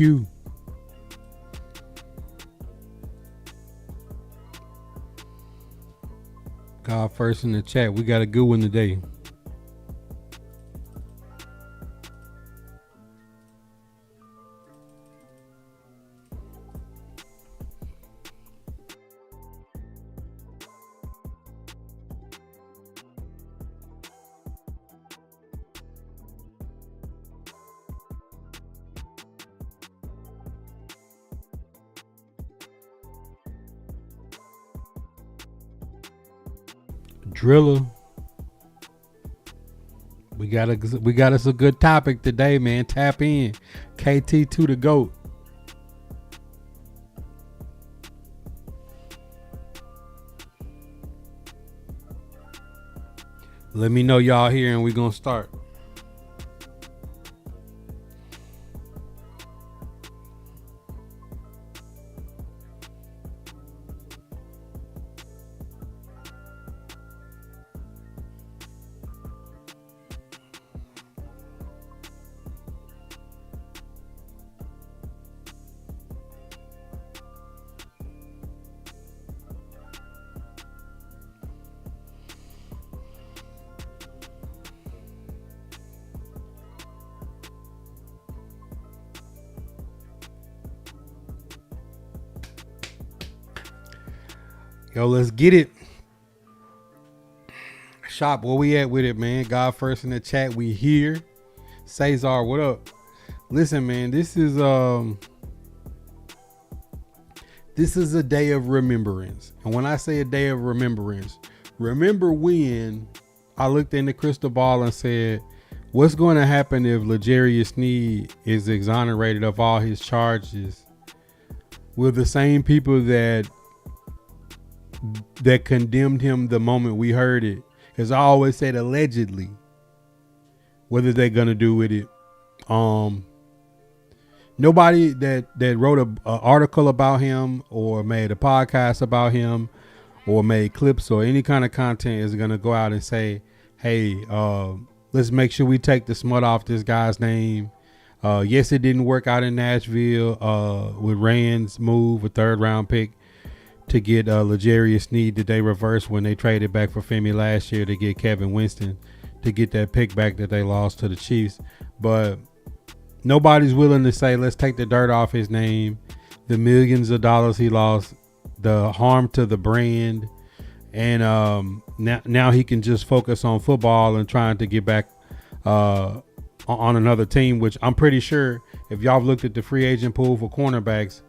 Q. God first in the chat. We got a good one today. Driller. We got us a good topic today, man. Tap in. KT to the GOAT. Let me know y'all here and we're gonna start. Yo, let's get it. Shop, where we at with it, man? God first in the chat. We here. Cesar, what up? Listen, man, this is a day of remembrance. And when I say a day of remembrance, remember when I looked in the crystal ball and said, what's going to happen if L'Jarius Sneed is exonerated of all his charges? Will the same people that condemned him the moment we heard it, because I always said allegedly, what are they gonna do with it? Nobody that wrote a article about him or made a podcast about him or made clips or any kind of content is gonna go out and say, hey, let's make sure we take the smut off this guy's name. Yes, it didn't work out in Nashville with Rand's move, a 3rd round pick to get L'Jarius Sneed that they reversed when they traded back for Femi last year to get Kevin Winston to get that pick back that they lost to the Chiefs. But nobody's willing to say, let's take the dirt off his name, the millions of dollars he lost, the harm to the brand. And now he can just focus on football and trying to get back on another team, which I'm pretty sure if y'all have looked at the free agent pool for cornerbacks,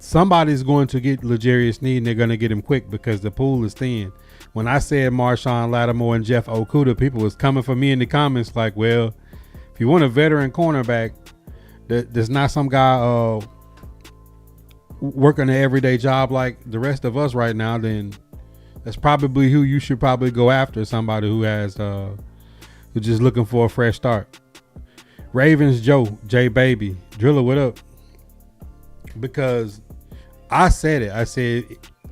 somebody's going to get L'Jarius Sneed and they're going to get him quick because the pool is thin. When I said Marshawn Lattimore and Jeff Okudah, people was coming for me in the comments like, well, if you want a veteran cornerback, there's not some guy working an everyday job like the rest of us right now, then that's probably who you should probably go after, somebody who has who's just looking for a fresh start. Ravens Joe, J Baby, Driller, what up? Because I said it. I said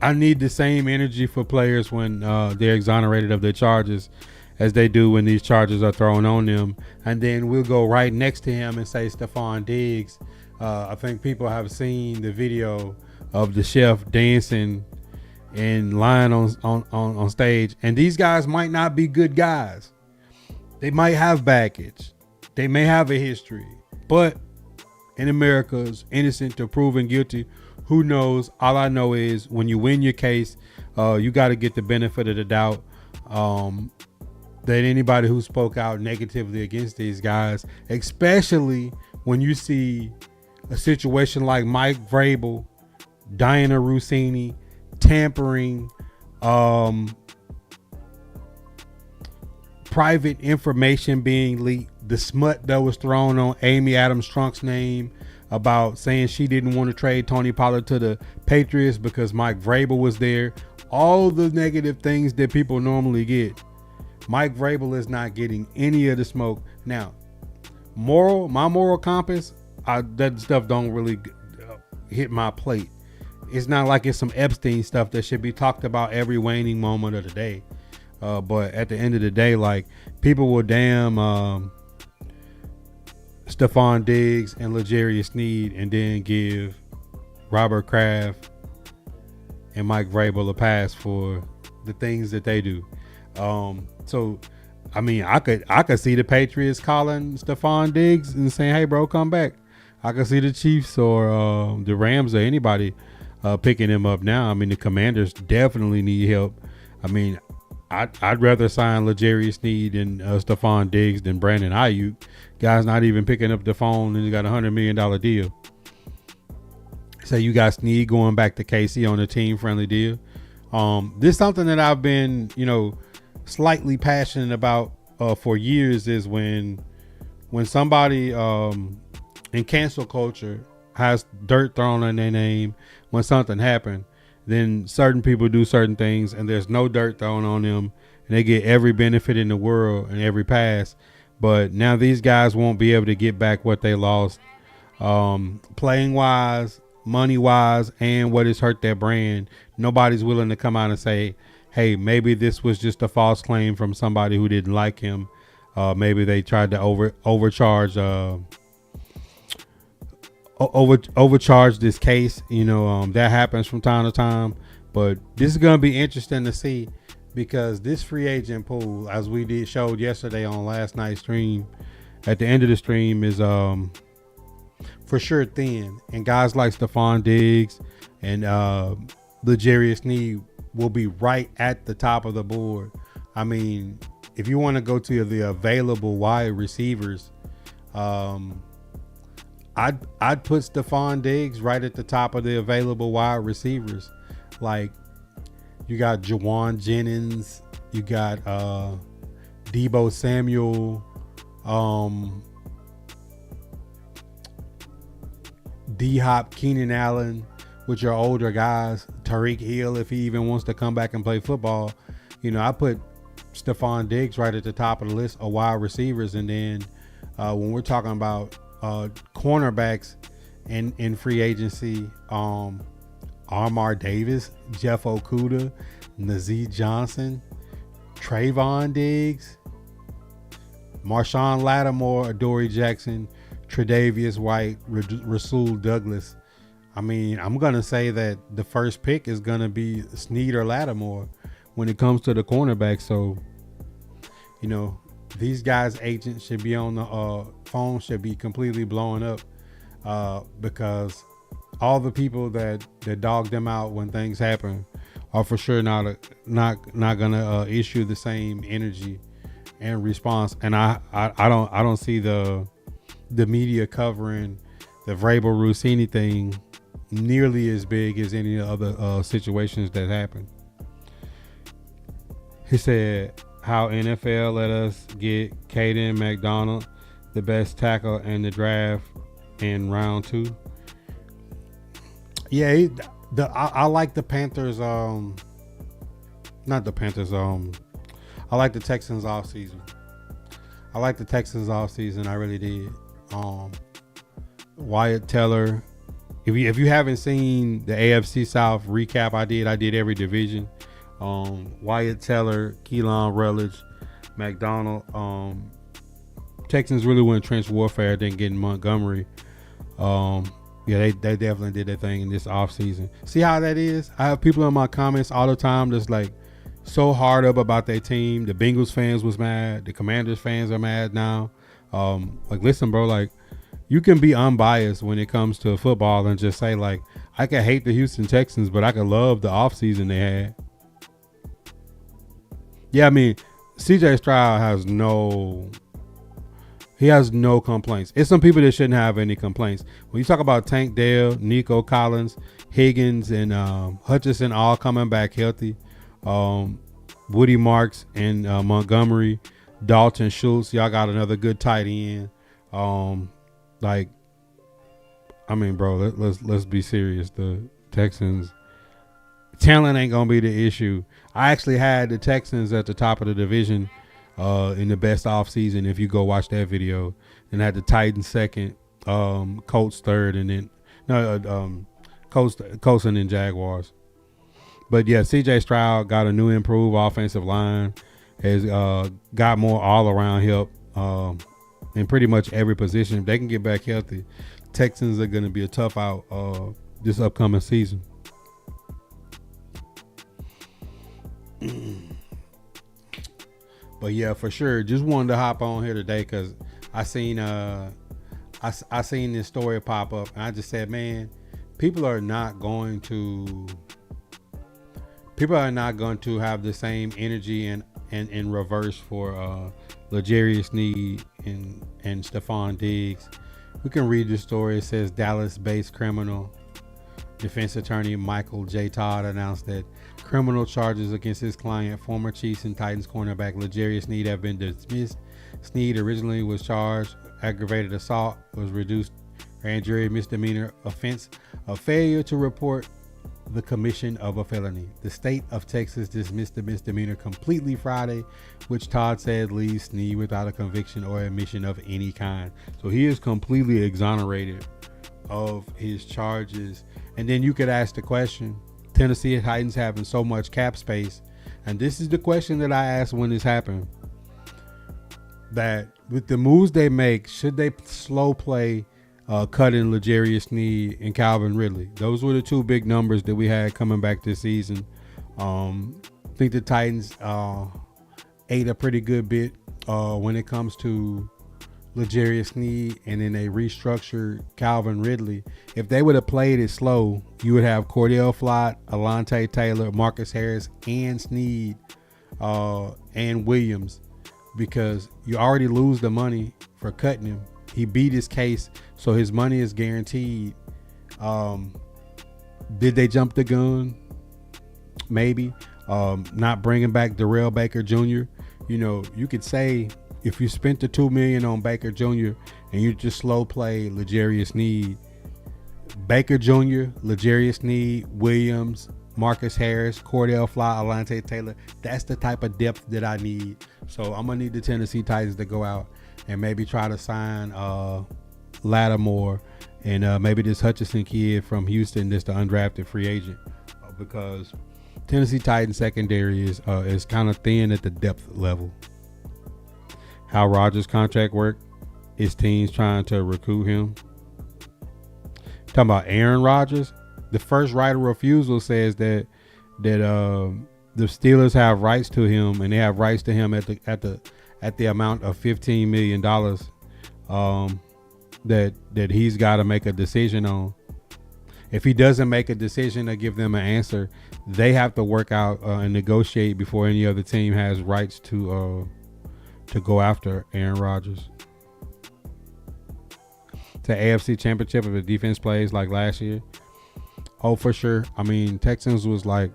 I need the same energy for players when they're exonerated of their charges as they do when these charges are thrown on them. And then we'll go right next to him and say Stephon Diggs. I think people have seen the video of the chef dancing and lying on stage. And these guys might not be good guys. They might have baggage. They may have a history. But in America, is innocent to proven guilty. Who knows? All I know is when you win your case, you got to get the benefit of the doubt that anybody who spoke out negatively against these guys, especially when you see a situation like Mike Vrabel, Diana Rossini, tampering, private information being leaked, the smut that was thrown on Amy Adams Trunk's name about saying she didn't want to trade Tony Pollard to the Patriots because Mike Vrabel was there. All the negative things that people normally get. Mike Vrabel is not getting any of the smoke. Now, my moral compass, that stuff don't really hit my plate. It's not like it's some Epstein stuff that should be talked about every waning moment of the day. But at the end of the day, like, people will damn Stephon Diggs and L'Jarius Sneed, and then give Robert Kraft and Mike Vrabel a pass for the things that they do. So, I mean, I could see the Patriots calling Stephon Diggs and saying, "Hey, bro, come back." I could see the Chiefs or the Rams or anybody picking him up now. I mean, the Commanders definitely need help. I mean, I'd rather sign L'Jarius Sneed and Stephon Diggs than Brandon Ayuk. Guy's not even picking up the phone and he got $100 million deal. So you got Sneed going back to KC on a team-friendly deal. This is something that I've been, slightly passionate about for years is when somebody in cancel culture has dirt thrown on their name when something happened, then certain people do certain things and there's no dirt thrown on them and they get every benefit in the world and every pass. But now these guys won't be able to get back what they lost, playing wise, money wise, and what has hurt their brand. Nobody's willing to come out and say, hey, maybe this was just a false claim from somebody who didn't like him. Maybe they tried to overcharge this case. That happens from time to time. But this is going to be interesting to see, because this free agent pool, as we showed yesterday on last night's stream, at the end of the stream is for sure thin. And guys like Stephon Diggs and L'Jarius Sneed will be right at the top of the board. I mean, if you want to go to the available wide receivers, I'd put Stephon Diggs right at the top of the available wide receivers. Like, you got Jawan Jennings, you got Deebo Samuel, D-Hop, Keenan Allen, which are older guys. Tyreek Hill, if he even wants to come back and play football. I put Stephon Diggs right at the top of the list of wide receivers. And then when we're talking about cornerbacks in free agency, Armar Davis, Jeff Okudah, Nazeed Johnson, Trayvon Diggs, Marshawn Lattimore, Adoree Jackson, Tre'Davious White, Rasul Douglas. I mean, I'm going to say that the first pick is going to be Sneed or Lattimore when it comes to the cornerback. So, these guys' agents should be on the phone, should be completely blowing up because all the people that dog them out when things happen are for sure not gonna issue the same energy and response. And I don't see the media covering the Vrabel Rossini thing nearly as big as any other situations that happen. He said how NFL let us get Caden McDonald, the best tackle in the draft, in round 2. Yeah, I like the Panthers. Not the Panthers. I like the Texans off season. I really did. Wyatt Teller. If you haven't seen the AFC South recap, I did every division. Wyatt Teller, Keelan Rutledge, McDonald. Texans really went trench warfare, then getting Montgomery. Yeah, they definitely did their thing in this offseason. See how that is? I have people in my comments all the time that's like so hard up about their team. The Bengals fans was mad. The Commanders fans are mad now. Listen, bro, like, you can be unbiased when it comes to football and just say, like, I can hate the Houston Texans, but I can love the offseason they had. Yeah, I mean, CJ Stroud has no complaints. It's some people that shouldn't have any complaints. When you talk about Tank Dell, Nico Collins, Higgins, and Hutchinson all coming back healthy, Woody Marks and Montgomery, Dalton Schultz, y'all got another good tight end. Bro, let's be serious. The Texans talent ain't gonna be the issue. I actually had the Texans at the top of the division in the best offseason, if you go watch that video, and had the Titans second, Colts third, and then Colts and then Jaguars. But yeah, CJ Stroud got a new improved offensive line, has got more all around help. in pretty much every position. If they can get back healthy, Texans are going to be a tough out this upcoming season. But yeah, for sure, just wanted to hop on here today because I seen I seen this story pop up, and I just said, man, people are not going to have the same energy and in reverse for L'Jarius Sneed and Stephon Diggs. We can read the story. It says Dallas-based criminal defense attorney Michael J. Todd announced that criminal charges against his client, former Chiefs and Titans cornerback L'Jarius Sneed, have been dismissed. Sneed originally was charged aggravated assault, was reduced grand jury misdemeanor offense of failure to report the commission of a felony. The state of Texas dismissed the misdemeanor completely Friday, which Todd said leaves Sneed without a conviction or admission of any kind. So he is completely exonerated of his charges. And then you could ask the question, Tennessee Titans having so much cap space, and this is the question that I asked when this happened, that with the moves they make, should they slow play cutting L'Jarius Sneed and Calvin Ridley? Those were the two big numbers that we had coming back this season. I think the Titans ate a pretty good bit when it comes to L'Jarius Sneed, and then they restructured Calvin Ridley. If they would have played it slow, you would have Cordell Flott, Alontae Taylor, Marcus Harris, and Sneed and Williams, because you already lose the money for cutting him. He beat his case, so his money is guaranteed. Did they jump the gun? Maybe. Not bringing back Darrell Baker Jr. You know, you could say if you spent the $2 million on Baker Jr. and you just slow play L'Jarius Sneed, Baker Jr., L'Jarius Sneed, Williams, Marcus Harris, Cordell Flott, Alontae Taylor, that's the type of depth that I need. So I'm gonna need the Tennessee Titans to go out and maybe try to sign Lattimore and maybe this Hutchinson kid from Houston that's the undrafted free agent, because Tennessee Titans secondary is kind of thin at the depth level. How Rodgers' contract work, his team's trying to recruit him. Talking about Aaron Rodgers, the first right of refusal says that the Steelers have rights to him, and they have rights to him at the amount of $15 million that he's got to make a decision on. If he doesn't make a decision or give them an answer, they have to work out and negotiate before any other team has rights to go after Aaron Rodgers. To AFC Championship if the defense plays like last year. Oh, for sure. I mean, Texans was like,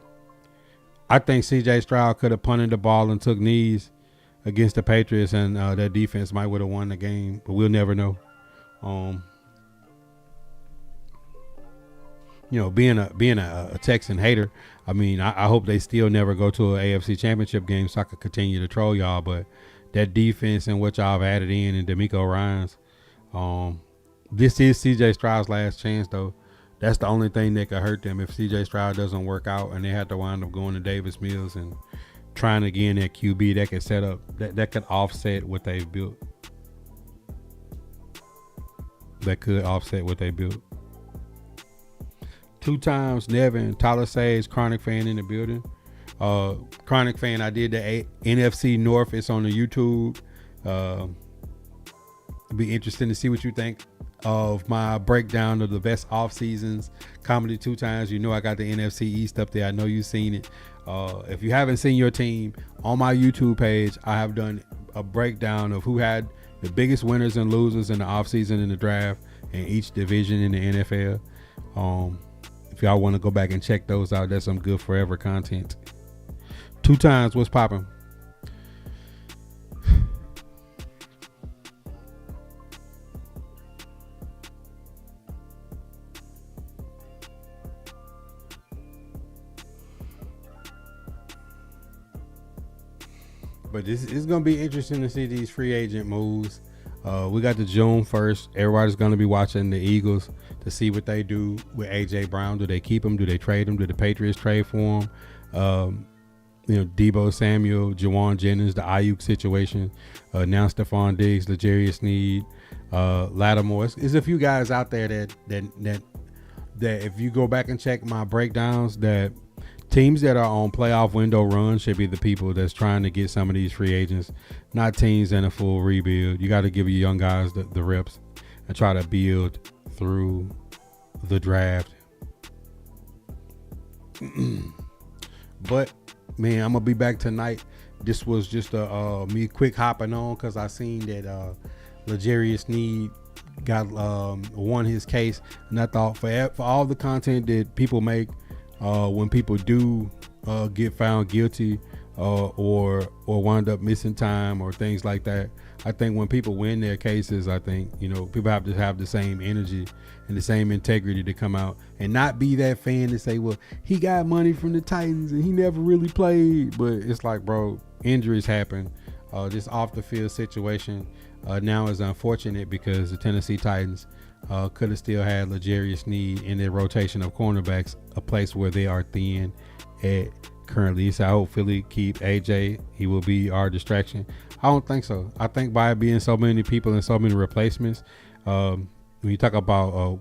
I think CJ Stroud could have punted the ball and took knees against the Patriots, and their defense might would have won the game, but we'll never know. You know, being a Texan hater, I mean, I hope they still never go to an AFC Championship game so I could continue to troll y'all. But that defense and what y'all have added in and D'Amico Ryans, this is CJ Stroud's last chance, though. That's the only thing that could hurt them if CJ Stroud doesn't work out and they have to wind up going to Davis Mills and trying again at QB. That could set up that could offset what they've built. That could offset what they built. 2 times Nevin, Tyler Sage, Chronic Fan in the building. Chronic Fan, I did the NFC North. It's on the YouTube. It'd be interesting to see what you think of my breakdown of the best off seasons. Comedy 2 times. You know I got the NFC East up there. I know you've seen it. If you haven't seen your team, on my YouTube page, I have done a breakdown of who had the biggest winners and losers in the offseason in the draft in each division in the NFL. If y'all want to go back and check those out, that's some good forever content. 2 times, what's popping? But this is going to be interesting to see these free agent moves. We got the June 1st. Everybody's going to be watching the Eagles to see what they do with A.J. Brown. Do they keep him? Do they trade him? Do the Patriots trade for him? Debo Samuel, Jawan Jennings, the Ayuk situation. Now Stephon Diggs, L'Jarius Sneed, Lattimore. There's a few guys out there that if you go back and check my breakdowns, that teams that are on playoff window runs should be the people that's trying to get some of these free agents, not teams in a full rebuild. You got to give your young guys the reps and try to build through the draft. But man, I'm gonna be back tonight. This was just me quick hopping on because I seen that L'Jarius Sneed got won his case, and I thought for all the content that people make when people do get found guilty or wind up missing time or things like that, I think when people win their cases, I think people have to have the same energy and the same integrity to come out and not be that fan to say, well, he got money from the Titans and he never really played. But it's like, bro, injuries happen. This off the field situation now is unfortunate because the Tennessee Titans could have still had L'Jarius Sneed in their rotation of cornerbacks, a place where they are thin at currently. So I hope Philly keep AJ. He will be our distraction. I don't think so. I think by being so many people and so many replacements, when you talk about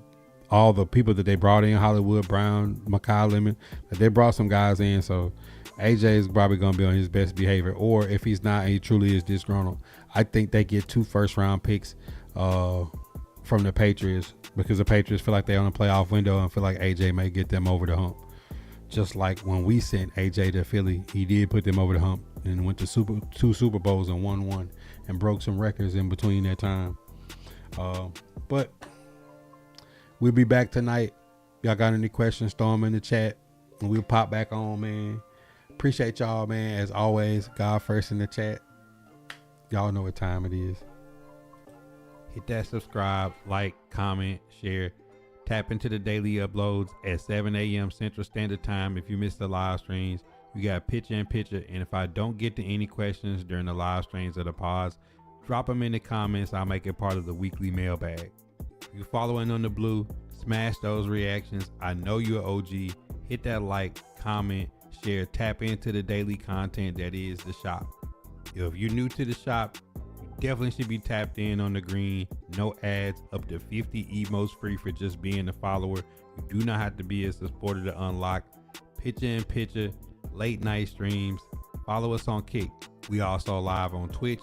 all the people that they brought in, Hollywood Brown, Mekhi Lemon, they brought some guys in. So AJ is probably going to be on his best behavior. Or if he's not and he truly is disgruntled, I think they get 2 first-round picks from the Patriots because the Patriots feel like they're on a playoff window and feel like AJ may get them over the hump. Just like when we sent AJ to Philly, he did put them over the hump and went to 2 Super Bowls and won 1 and broke some records in between that time. But we'll be back tonight. Y'all got any questions, throw them in the chat and we'll pop back on, man. Appreciate y'all, man. As always, God first in the chat. Y'all know what time it is. Hit that subscribe, like, comment, share. Tap into the daily uploads at 7 a.m. Central Standard Time. If you missed the live streams, we got picture in picture. And if I don't get to any questions during the live streams or the pods, drop them in the comments. I'll make it part of the weekly mailbag. If you're following on the blue, smash those reactions. I know you're OG. Hit that like, comment, share, tap into the daily content that is the shop. If you're new to the shop, definitely should be tapped in on the green. No ads, up to 50 emotes free for just being a follower. You do not have to be a supporter to unlock picture in picture, late night streams. Follow us on Kick. We also live on Twitch.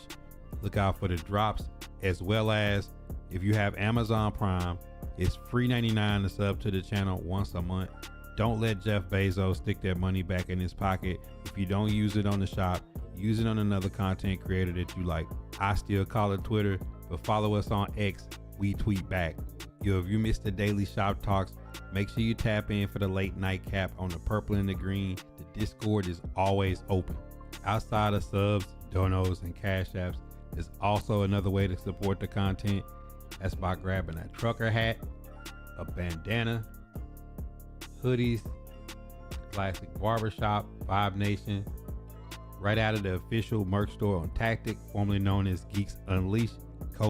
Look out for the drops, as well as if you have Amazon Prime, it's free $99 to sub to the channel once a month. Don't let Jeff Bezos stick that money back in his pocket. If you don't use it on the shop, use it on another content creator that you like. I still call it Twitter, but follow us on X. We tweet back. If you missed the daily shop talks, make sure you tap in for the late night cap on the purple and the green. The Discord is always open. Outside of subs, donos, and cash apps, there's also another way to support the content. That's by grabbing a trucker hat, a bandana, hoodies, classic barbershop, Vibe Nation, right out of the official merch store on Tactic, formerly known as Geeks Unleashed.